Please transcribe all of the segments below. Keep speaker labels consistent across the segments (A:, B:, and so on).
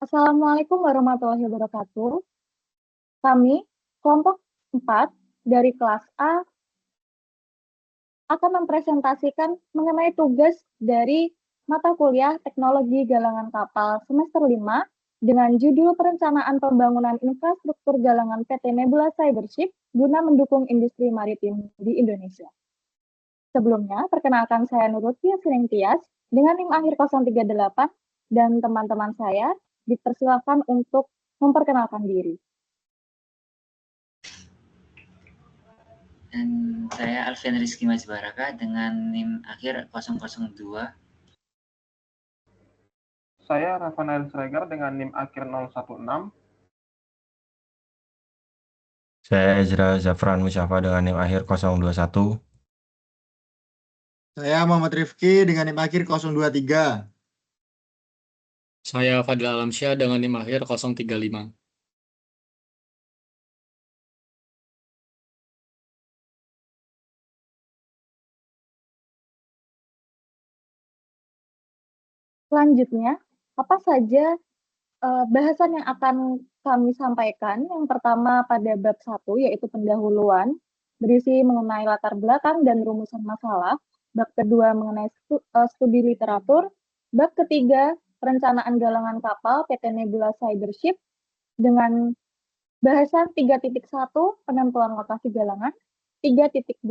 A: Assalamualaikum warahmatullahi wabarakatuh. Kami, kelompok 4 dari kelas A, akan mempresentasikan mengenai tugas dari mata kuliah Teknologi Galangan Kapal semester 5 dengan judul Perencanaan Pembangunan Infrastruktur Galangan PT Nebula Cybership guna mendukung industri maritim di Indonesia. Sebelumnya, perkenalkan saya Nurutya Siningtyas dengan NIM akhir 038 dan teman-teman saya dipersilakan untuk memperkenalkan diri.
B: Dan saya Alfian Rizky Majbaraka dengan NIM akhir 002.
C: Saya Rafael Sregar dengan NIM akhir 016.
D: Saya Ezra Zafran Musyafa dengan NIM akhir 021.
E: Saya Muhammad Rifki dengan NIM akhir 023.
F: Saya Fadil Alamsyah dengan NIM akhir 035.
A: Selanjutnya, apa saja bahasan yang akan kami sampaikan? Yang pertama pada bab 1, yaitu pendahuluan, berisi mengenai latar belakang dan rumusan masalah. Bab kedua mengenai studi literatur. Bab ketiga, perencanaan galangan kapal PT Nebula Cybership dengan bahasan 3.1, penentuan lokasi galangan. 3.2,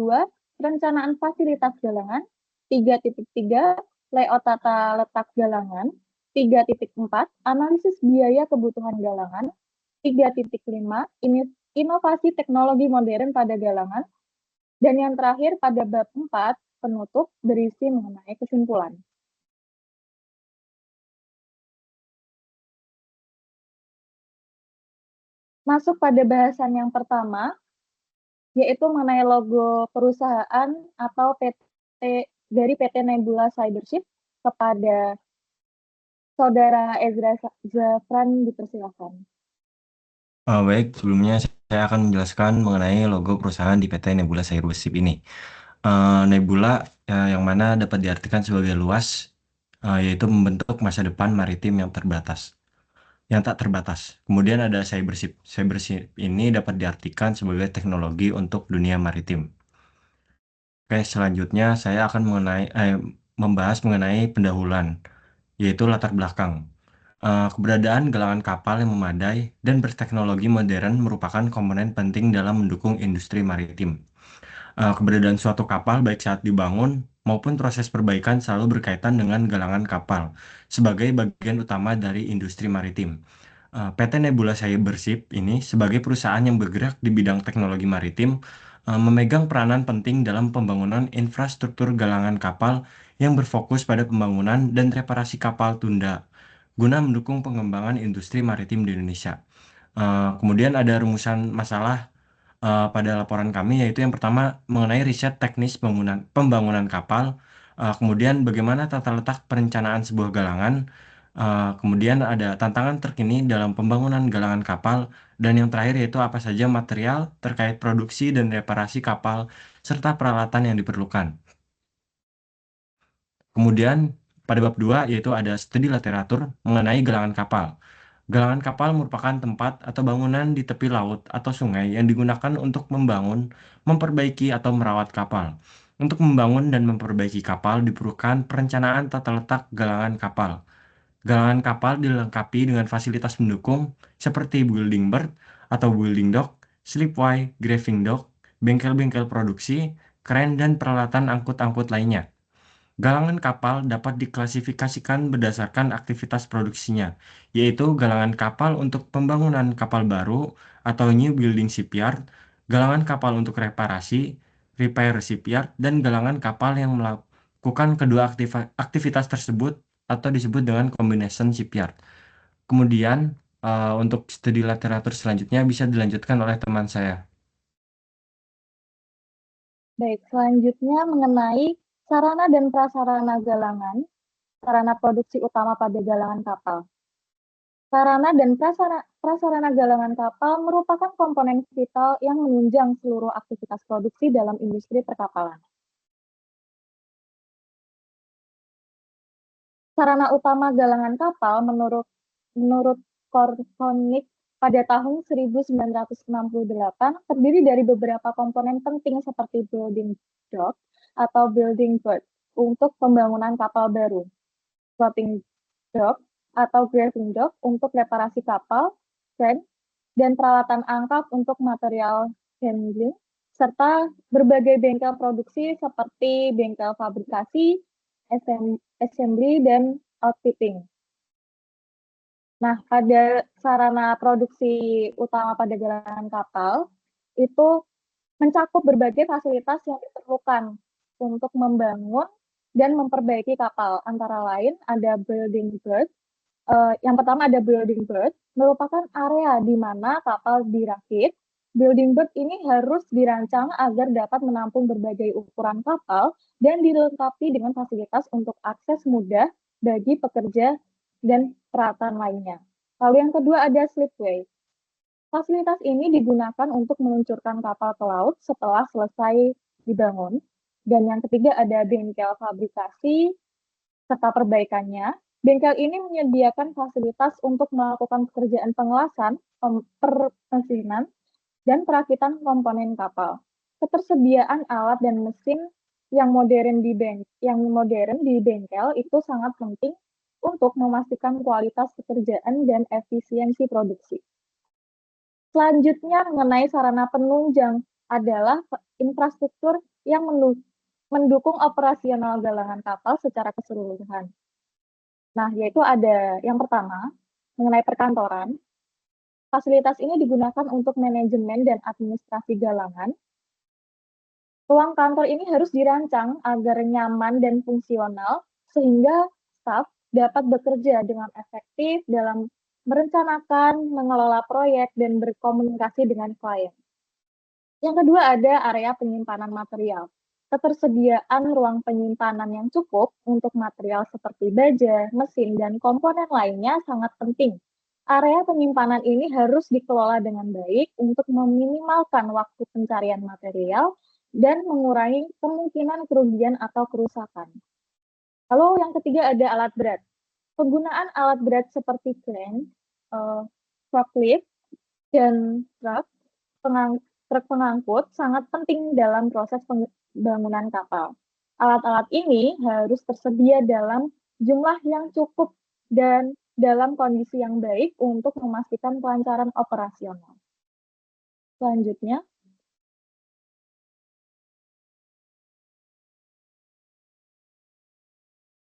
A: perencanaan fasilitas galangan. 3.3, layout tata letak galangan. 3.4, analisis biaya kebutuhan galangan. 3.5, inovasi teknologi modern pada galangan. Dan yang terakhir pada bab 4, penutup, berisi mengenai kesimpulan. Masuk pada bahasan yang pertama, yaitu mengenai logo perusahaan atau PT dari PT Nebula Cybership. Kepada Saudara Ezra Zafran dipersilakan.
D: Baik, sebelumnya saya akan menjelaskan mengenai logo perusahaan di PT Nebula Cybership ini. Nebula yang mana dapat diartikan sebagai luas, yaitu membentuk masa depan maritim yang tak terbatas. Kemudian ada Cybership. Cybership ini dapat diartikan sebagai teknologi untuk dunia maritim. Oke, selanjutnya saya akan membahas mengenai pendahuluan, yaitu latar belakang. Keberadaan galangan kapal yang memadai dan berteknologi modern merupakan komponen penting dalam mendukung industri maritim. Keberadaan suatu kapal baik saat dibangun maupun proses perbaikan selalu berkaitan dengan galangan kapal sebagai bagian utama dari industri maritim. PT Nebula Cybership ini sebagai perusahaan yang bergerak di bidang teknologi maritim memegang peranan penting dalam pembangunan infrastruktur galangan kapal yang berfokus pada pembangunan dan reparasi kapal tunda guna mendukung pengembangan industri maritim di Indonesia. Kemudian ada rumusan masalah pada laporan kami, yaitu yang pertama mengenai riset teknis pembangunan kapal, kemudian bagaimana tata letak perencanaan sebuah galangan, kemudian ada tantangan terkini dalam pembangunan galangan kapal, dan yang terakhir yaitu apa saja material terkait produksi dan reparasi kapal serta peralatan yang diperlukan. Kemudian pada bab 2 yaitu ada studi literatur mengenai galangan kapal. Galangan kapal merupakan tempat atau bangunan di tepi laut atau sungai yang digunakan untuk membangun, memperbaiki atau merawat kapal. Untuk membangun dan memperbaiki kapal diperlukan perencanaan tata letak galangan kapal. Galangan kapal dilengkapi dengan fasilitas pendukung seperti building berth atau building dock, slipway, graving dock, bengkel-bengkel produksi, kren, dan peralatan angkut-angkut lainnya. Galangan kapal dapat diklasifikasikan berdasarkan aktivitas produksinya, yaitu galangan kapal untuk pembangunan kapal baru atau new building shipyard, galangan kapal untuk reparasi, repair shipyard, dan galangan kapal yang melakukan kedua aktivitas tersebut atau disebut dengan combination shipyard. Kemudian untuk studi literatur selanjutnya bisa dilanjutkan oleh teman saya.
A: Baik, selanjutnya mengenai sarana dan prasarana galangan, sarana produksi utama pada galangan kapal. Sarana dan prasarana galangan kapal merupakan komponen vital yang menunjang seluruh aktivitas produksi dalam industri perkapalan. Sarana utama galangan kapal menurut menurut Korkonik pada tahun 1968 terdiri dari beberapa komponen penting seperti building dock atau building berth untuk pembangunan kapal baru, floating dock atau graving dock untuk reparasi kapal, crane, dan peralatan angkap untuk material handling, serta berbagai bengkel produksi seperti bengkel fabrikasi, assembly, dan outfitting. Nah, pada sarana produksi utama pada galangan kapal, itu mencakup berbagai fasilitas yang diperlukan untuk membangun dan memperbaiki kapal. Antara lain ada building berth. Yang pertama ada building berth, merupakan area di mana kapal dirakit. Building berth ini harus dirancang agar dapat menampung berbagai ukuran kapal dan dilengkapi dengan fasilitas untuk akses mudah bagi pekerja dan peralatan lainnya. Lalu yang kedua ada slipway. Fasilitas ini digunakan untuk meluncurkan kapal ke laut setelah selesai dibangun. Dan yang ketiga ada bengkel fabrikasi serta perbaikannya. Bengkel ini menyediakan fasilitas untuk melakukan pekerjaan pengelasan, permesinan, dan perakitan komponen kapal. Ketersediaan alat dan mesin yang modern di bengkel itu sangat penting untuk memastikan kualitas pekerjaan dan efisiensi produksi. Selanjutnya mengenai sarana penunjang adalah infrastruktur yang mendukung operasional galangan kapal secara keseluruhan. Nah, yaitu ada yang pertama, mengenai perkantoran. Fasilitas ini digunakan untuk manajemen dan administrasi galangan. Ruang kantor ini harus dirancang agar nyaman dan fungsional, sehingga staf dapat bekerja dengan efektif dalam merencanakan, mengelola proyek, dan berkomunikasi dengan klien. Yang kedua ada area penyimpanan material. Ketersediaan ruang penyimpanan yang cukup untuk material seperti baja, mesin, dan komponen lainnya sangat penting. Area penyimpanan ini harus dikelola dengan baik untuk meminimalkan waktu pencarian material dan mengurangi kemungkinan kerugian atau kerusakan. Lalu yang ketiga ada alat berat. Penggunaan alat berat seperti crane, forklift, dan truk pengangkut sangat penting dalam proses pembangunan kapal. Alat-alat ini harus tersedia dalam jumlah yang cukup dan dalam kondisi yang baik untuk memastikan kelancaran operasional. Selanjutnya,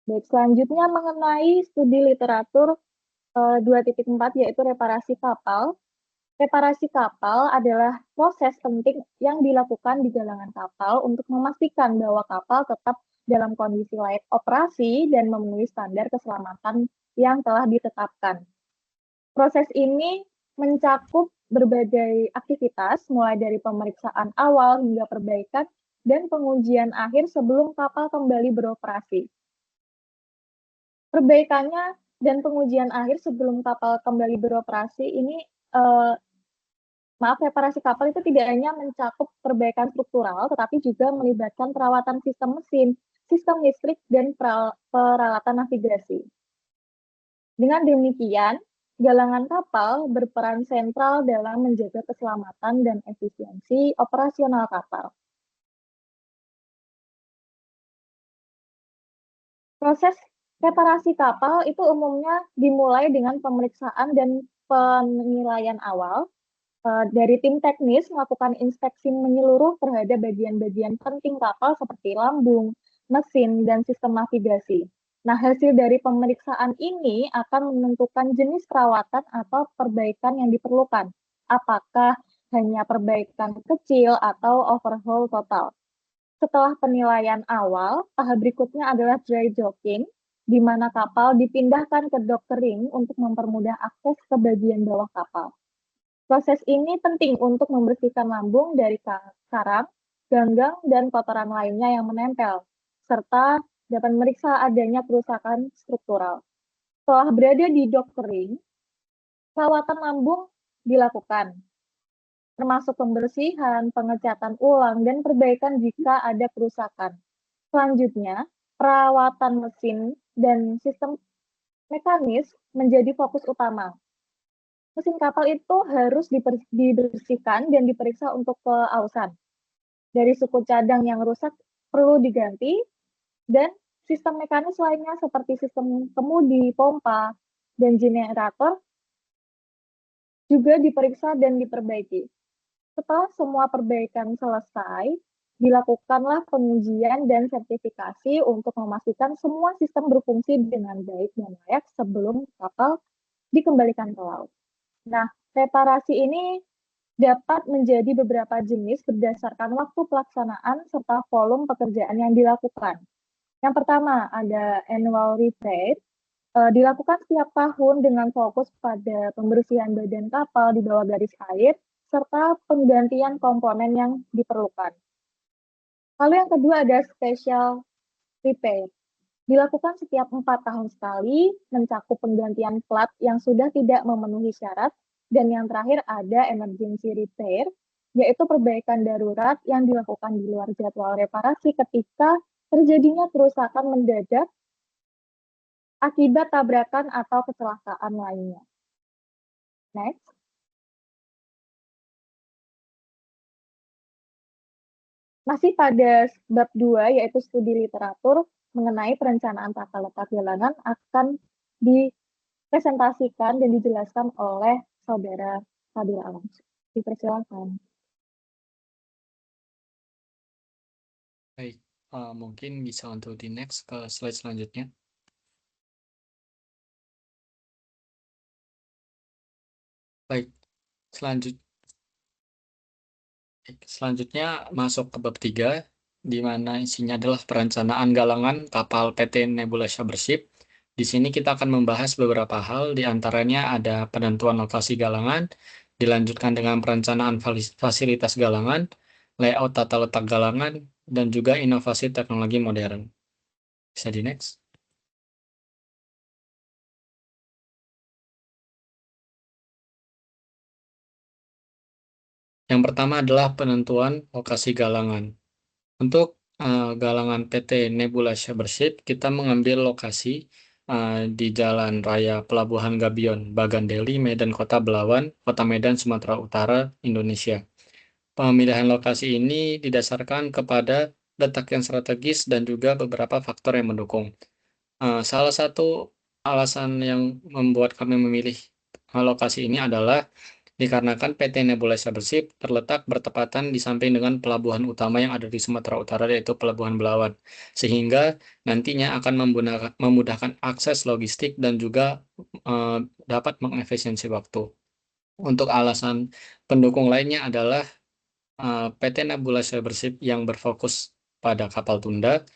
A: selanjutnya mengenai studi literatur 2.4 yaitu reparasi kapal. Reparasi kapal adalah proses penting yang dilakukan di galangan kapal untuk memastikan bahwa kapal tetap dalam kondisi layak operasi dan memenuhi standar keselamatan yang telah ditetapkan. Proses ini mencakup berbagai aktivitas, mulai dari pemeriksaan awal hingga perbaikan dan pengujian akhir sebelum kapal kembali beroperasi. Perbaikannya dan pengujian akhir sebelum kapal kembali beroperasi ini reparasi kapal itu tidak hanya mencakup perbaikan struktural, tetapi juga melibatkan perawatan sistem mesin, sistem listrik, dan peralatan navigasi. Dengan demikian, galangan kapal berperan sentral dalam menjaga keselamatan dan efisiensi operasional kapal. Proses reparasi kapal itu umumnya dimulai dengan pemeriksaan dan penilaian awal. Dari tim teknis melakukan inspeksi menyeluruh terhadap bagian-bagian penting kapal seperti lambung, mesin, dan sistem navigasi. Nah, hasil dari pemeriksaan ini akan menentukan jenis perawatan atau perbaikan yang diperlukan. Apakah hanya perbaikan kecil atau overhaul total. Setelah penilaian awal, tahap berikutnya adalah dry docking, di mana kapal dipindahkan ke dock kering untuk mempermudah akses ke bagian bawah kapal. Proses ini penting untuk membersihkan lambung dari karang, ganggang, dan kotoran lainnya yang menempel, serta dapat memeriksa adanya kerusakan struktural. Setelah berada di dock kering, perawatan lambung dilakukan, termasuk pembersihan, pengecatan ulang, dan perbaikan jika ada kerusakan. Selanjutnya, perawatan mesin dan sistem mekanis menjadi fokus utama. Mesin kapal itu harus dibersihkan dan diperiksa untuk keausan. Dari suku cadang yang rusak perlu diganti, dan sistem mekanis lainnya seperti sistem kemudi, pompa, dan generator juga diperiksa dan diperbaiki. Setelah semua perbaikan selesai, dilakukanlah pengujian dan sertifikasi untuk memastikan semua sistem berfungsi dengan baik dan layak sebelum kapal dikembalikan ke laut. Nah, reparasi ini dapat menjadi beberapa jenis berdasarkan waktu pelaksanaan serta volume pekerjaan yang dilakukan. Yang pertama ada annual repair, dilakukan setiap tahun dengan fokus pada pembersihan badan kapal di bawah garis air, serta penggantian komponen yang diperlukan. Lalu yang kedua ada special repair. Dilakukan setiap 4 tahun sekali, mencakup penggantian plat yang sudah tidak memenuhi syarat, dan yang terakhir ada emergency repair, yaitu perbaikan darurat yang dilakukan di luar jadwal reparasi ketika terjadinya kerusakan mendadak akibat tabrakan atau kecelakaan lainnya. Next. Masih pada bab 2, yaitu studi literatur mengenai perencanaan tata letak galangan akan dipresentasikan dan dijelaskan oleh Saudara Fadil Alam. Dipersilakan.
F: Baik, mungkin bisa untuk di next ke slide selanjutnya. Baik, selanjutnya masuk ke bab 3, di mana isinya adalah perencanaan galangan kapal PT Nebula Ship. Di sini kita akan membahas beberapa hal, di antaranya ada penentuan lokasi galangan, dilanjutkan dengan perencanaan fasilitas galangan, layout tata letak galangan, dan juga inovasi teknologi modern. Bisa di next. Yang pertama adalah penentuan lokasi galangan. Untuk galangan PT Nebula Ship, kita mengambil lokasi di Jalan Raya Pelabuhan Gabion, Bagandeli, Medan Kota Belawan, Kota Medan, Sumatera Utara, Indonesia. Pemilihan lokasi ini didasarkan kepada letak yang strategis dan juga beberapa faktor yang mendukung. Salah satu alasan yang membuat kami memilih lokasi ini adalah dikarenakan PT Nebula Ship terletak bertepatan di samping dengan pelabuhan utama yang ada di Sumatera Utara, yaitu Pelabuhan Belawan, sehingga nantinya akan memudahkan akses logistik dan juga dapat mengefisiensi waktu. Untuk alasan pendukung lainnya adalah PT Nebula Ship yang berfokus pada kapal tunda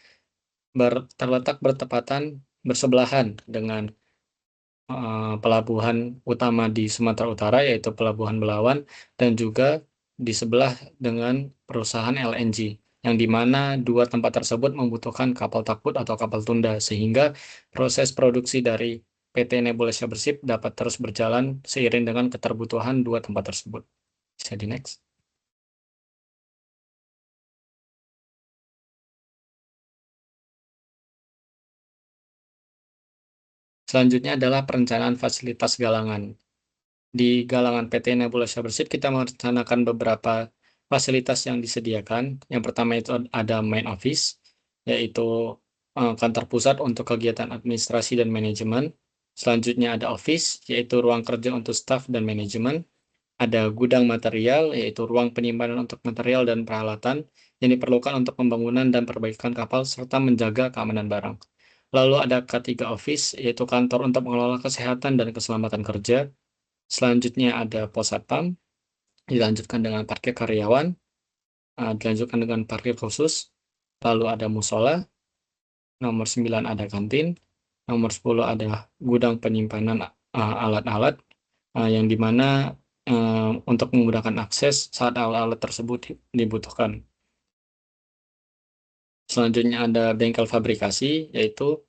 F: terletak bertepatan bersebelahan dengan pelabuhan utama di Sumatera Utara, yaitu Pelabuhan Belawan, dan juga di sebelah dengan perusahaan LNG, yang dimana dua tempat tersebut membutuhkan kapal takbut atau kapal tunda, sehingga proses produksi dari PT Nebula Ship dapat terus berjalan seiring dengan keterbutuhan dua tempat tersebut. Bisa di next. Selanjutnya adalah perencanaan fasilitas galangan. Di galangan PT Nebula Ship kita merencanakan beberapa fasilitas yang disediakan. Yang pertama itu ada main office, yaitu kantor pusat untuk kegiatan administrasi dan manajemen. Selanjutnya ada office, yaitu ruang kerja untuk staf dan manajemen. Ada gudang material, yaitu ruang penyimpanan untuk material dan peralatan yang diperlukan untuk pembangunan dan perbaikan kapal serta menjaga keamanan barang. Lalu ada K3 Office, yaitu kantor untuk mengelola kesehatan dan keselamatan kerja. Selanjutnya ada pos satpam, dilanjutkan dengan parkir karyawan, dilanjutkan dengan parkir khusus. Lalu ada musola, nomor 9 ada kantin, nomor 10 ada gudang penyimpanan alat-alat, yang dimana untuk memudahkan akses saat alat-alat tersebut dibutuhkan. Selanjutnya ada bengkel fabrikasi, yaitu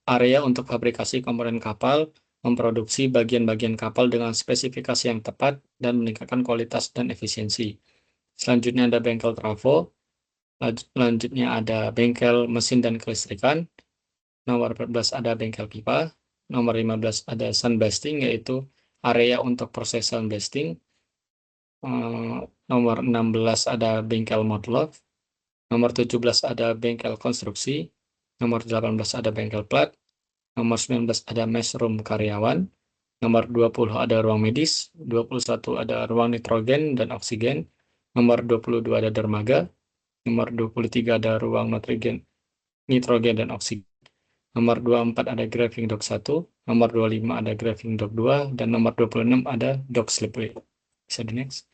F: area untuk fabrikasi komponen kapal, memproduksi bagian-bagian kapal dengan spesifikasi yang tepat dan meningkatkan kualitas dan efisiensi. Selanjutnya ada bengkel trafo, selanjutnya ada bengkel mesin dan kelistrikan, Nomor 14 ada bengkel pipa. Nomor 15 ada sunblasting, yaitu area untuk proses sunblasting. Nomor 16 ada bengkel motlove. Nomor 17 ada bengkel konstruksi. Nomor 18 ada bengkel plat. Nomor 19 ada mess room karyawan. Nomor 20 ada ruang medis. 21 ada ruang nitrogen dan oksigen. Nomor 22 ada dermaga. Nomor 23 ada ruang nitrogen dan oksigen. Nomor 24 ada graving dock 1. Nomor 25 ada graving dock 2. Dan nomor 26 ada dock slipway. Bisa di next.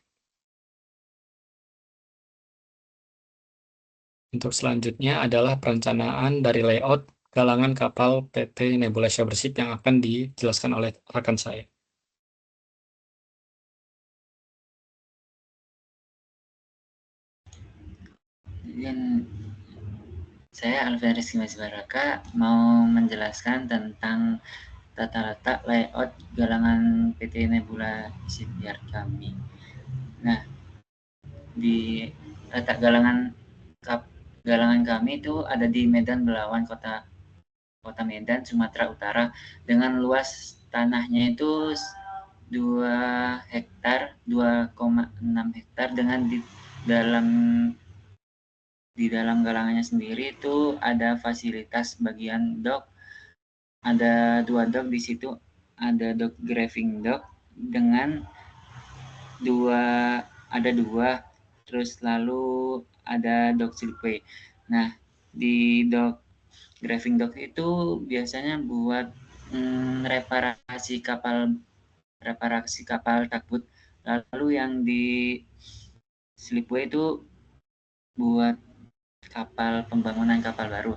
F: Untuk selanjutnya adalah perencanaan dari layout galangan kapal PT Nebula Ship yang akan dijelaskan oleh rekan saya.
B: Dan saya Alvin Rizky Baraka mau menjelaskan tentang tata letak layout galangan PT Nebula Shipyard kami. Nah, di letak galangan kami itu ada di Medan Belawan, kota Medan, Sumatera Utara, dengan luas tanahnya itu 2 hektar, 2,6 hektar, dengan di dalam galangannya sendiri itu ada fasilitas bagian dock. Ada 2 dock di situ, ada dock graving dock dengan 2, terus lalu ada dock slipway. Nah, di dock graving dock itu biasanya buat reparasi kapal takbut. Lalu yang di slipway itu buat pembangunan kapal baru.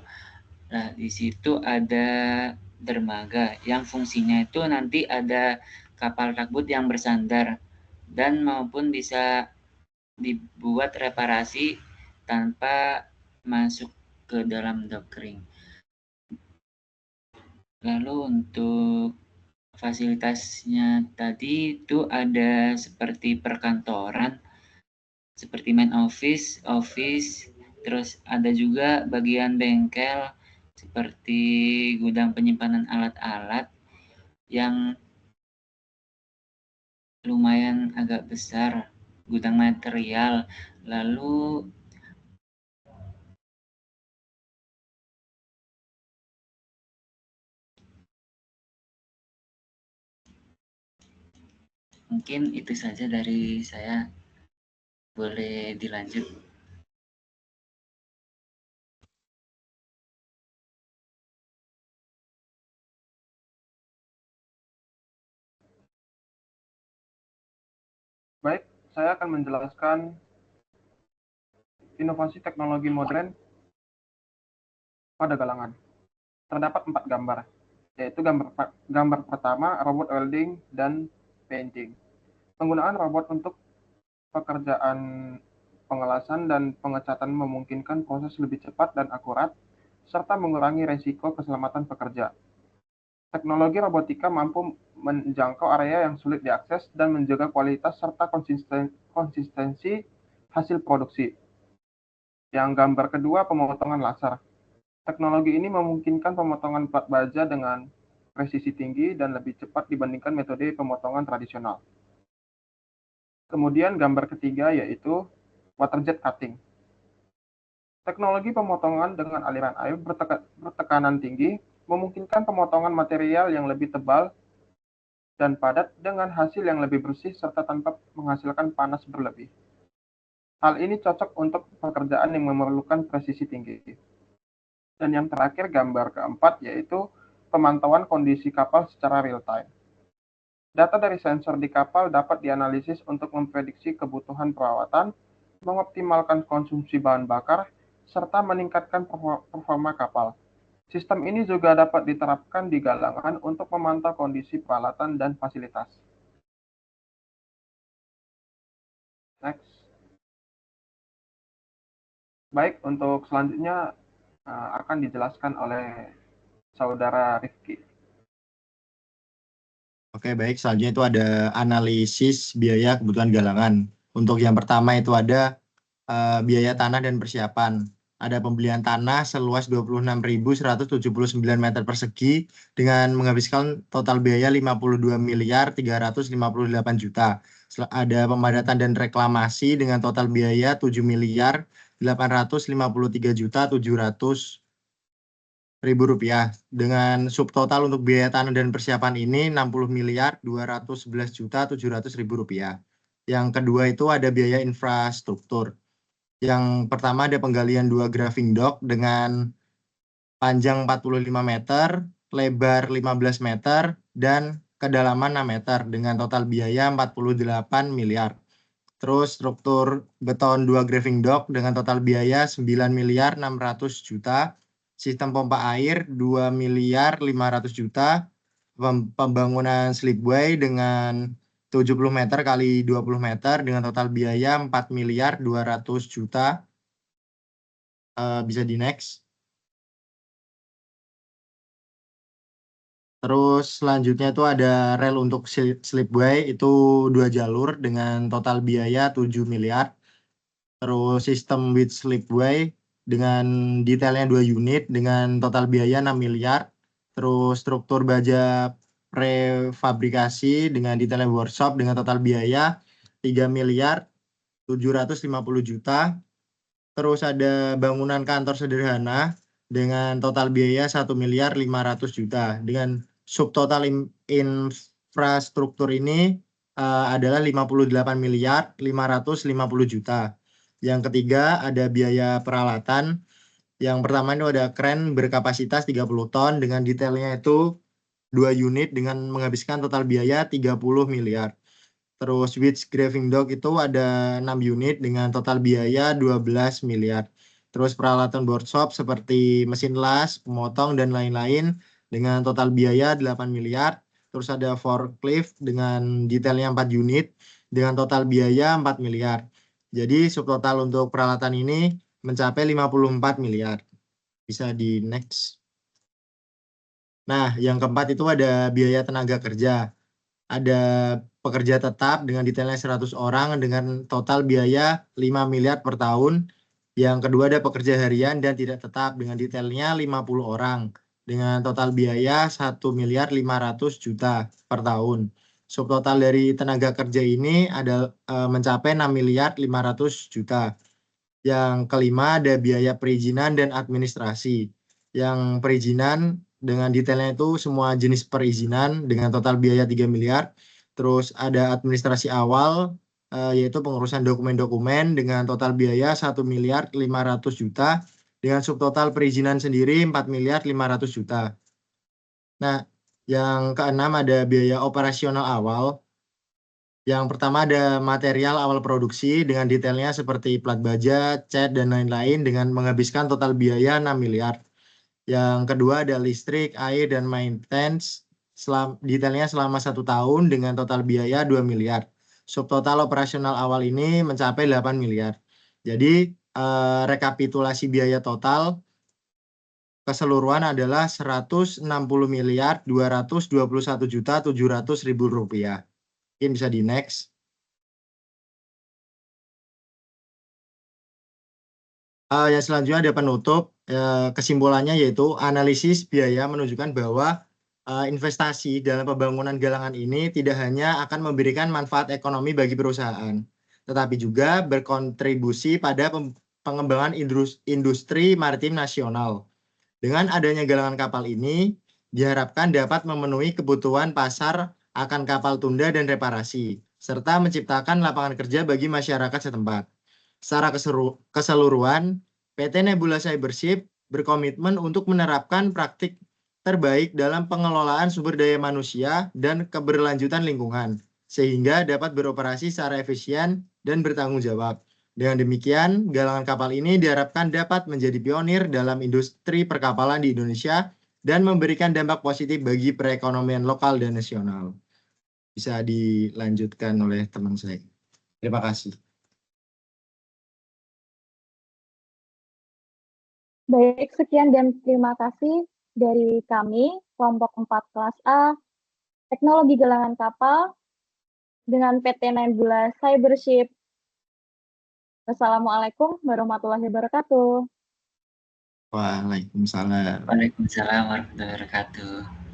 B: Nah, di situ ada dermaga yang fungsinya itu nanti ada kapal takbut yang bersandar dan maupun bisa dibuat reparasi tanpa masuk ke dalam dock kering. Lalu untuk fasilitasnya tadi itu ada seperti perkantoran, seperti main office, terus ada juga bagian bengkel seperti gudang penyimpanan alat-alat yang lumayan agak besar, gudang material. Lalu mungkin itu saja dari saya. Boleh dilanjut.
C: Baik, saya akan menjelaskan inovasi teknologi modern pada galangan. Terdapat 4 gambar, yaitu gambar pertama robot welding dan painting. Penggunaan robot untuk pekerjaan pengelasan dan pengecatan memungkinkan proses lebih cepat dan akurat, serta mengurangi resiko keselamatan pekerja. Teknologi robotika mampu menjangkau area yang sulit diakses dan menjaga kualitas serta konsistensi hasil produksi. Yang gambar kedua, pemotongan laser. Teknologi ini memungkinkan pemotongan plat baja dengan presisi tinggi dan lebih cepat dibandingkan metode pemotongan tradisional. Kemudian gambar ketiga yaitu waterjet cutting. Teknologi pemotongan dengan aliran air bertekanan tinggi memungkinkan pemotongan material yang lebih tebal dan padat dengan hasil yang lebih bersih serta tanpa menghasilkan panas berlebih. Hal ini cocok untuk pekerjaan yang memerlukan presisi tinggi. Dan yang terakhir gambar keempat yaitu pemantauan kondisi kapal secara real time. Data dari sensor di kapal dapat dianalisis untuk memprediksi kebutuhan perawatan, mengoptimalkan konsumsi bahan bakar, serta meningkatkan performa kapal. Sistem ini juga dapat diterapkan di galangan untuk memantau kondisi peralatan dan fasilitas. Next. Baik, untuk selanjutnya akan dijelaskan oleh Saudara Rifki.
E: Oke, baik. Selanjutnya itu ada analisis biaya kebutuhan galangan. Untuk yang pertama itu ada biaya tanah dan persiapan. ada pembelian tanah seluas 26.179 meter persegi dengan menghabiskan total biaya 52.358 juta. Ada pemadatan dan reklamasi dengan total biaya 7.853.700.000 rupiah. Dengan subtotal untuk biaya tanah dan persiapan ini 60.211.700.000 rupiah. Yang kedua itu ada biaya infrastruktur. Yang pertama ada penggalian 2 graving dock dengan panjang 45 meter, lebar 15 meter, dan kedalaman 6 meter dengan total biaya 48 miliar. Terus struktur beton 2 graving dock dengan total biaya 9.600 juta, sistem pompa air 2.500 juta, pembangunan slipway dengan 70 meter kali 20 meter dengan total biaya 4.200 juta. Bisa di next. Terus selanjutnya itu ada rel untuk slipway itu 2 jalur dengan total biaya 7 miliar. Terus sistem with slipway dengan detailnya 2 unit dengan total biaya 6 miliar. Terus struktur baja prefabrikasi dengan detailnya workshop dengan total biaya 3.750 juta. Terus ada bangunan kantor sederhana dengan total biaya 1.500 juta. Dengan subtotal infrastruktur ini adalah 58.550 juta. Yang ketiga ada biaya peralatan. Yang pertama itu ada kren berkapasitas 30 ton dengan detailnya itu 2 unit dengan menghabiskan total biaya 30 miliar. Terus Width Graving Dock itu ada 6 unit dengan total biaya 12 miliar. Terus peralatan workshop seperti mesin las, pemotong, dan lain-lain dengan total biaya 8 miliar. Terus ada forklift dengan detailnya 4 unit dengan total biaya 4 miliar. Jadi subtotal untuk peralatan ini mencapai 54 miliar. Bisa di next. Nah, yang keempat itu ada biaya tenaga kerja. Ada pekerja tetap dengan detailnya 100 orang dengan total biaya 5 miliar per tahun. Yang kedua ada pekerja harian dan tidak tetap dengan detailnya 50 orang dengan total biaya 1 miliar 500 juta per tahun. Subtotal dari tenaga kerja ini ada mencapai 6 miliar 500 juta. Yang kelima ada biaya perizinan dan administrasi. Yang perizinan dengan detailnya itu semua jenis perizinan dengan total biaya 3 miliar. Terus ada administrasi awal yaitu pengurusan dokumen-dokumen dengan total biaya 1 miliar 500 juta. Dengan subtotal perizinan sendiri 4 miliar 500 juta. Nah, yang keenam ada biaya operasional awal. Yang pertama ada material awal produksi dengan detailnya seperti plat baja, cat, dan lain-lain dengan menghabiskan total biaya 6 miliar. Yang kedua ada listrik, air, dan maintenance detailnya selama 1 tahun dengan total biaya 2 miliar. Subtotal operasional awal ini mencapai 8 miliar. Jadi rekapitulasi biaya total keseluruhan adalah 160 miliar 221 juta 700.000 rupiah. Mungkin bisa di next. Yang selanjutnya ada penutup. Kesimpulannya yaitu analisis biaya menunjukkan bahwa investasi dalam pembangunan galangan ini tidak hanya akan memberikan manfaat ekonomi bagi perusahaan, tetapi juga berkontribusi pada pengembangan industri maritim nasional. Dengan adanya galangan kapal ini, diharapkan dapat memenuhi kebutuhan pasar akan kapal tunda dan reparasi, serta menciptakan lapangan kerja bagi masyarakat setempat. Secara keseluruhan, PT Nebula Cybership berkomitmen untuk menerapkan praktik terbaik dalam pengelolaan sumber daya manusia dan keberlanjutan lingkungan, sehingga dapat beroperasi secara efisien dan bertanggung jawab. Dengan demikian, galangan kapal ini diharapkan dapat menjadi pionir dalam industri perkapalan di Indonesia dan memberikan dampak positif bagi perekonomian lokal dan nasional. Bisa dilanjutkan oleh teman saya. Terima kasih.
A: Baik, sekian dan terima kasih dari kami, kelompok 4 kelas A, Teknologi Galangan Kapal, dengan PT Nebula Cybership. Wassalamualaikum warahmatullahi wabarakatuh.
E: Waalaikumsalam.
B: Waalaikumsalam warahmatullahi wabarakatuh.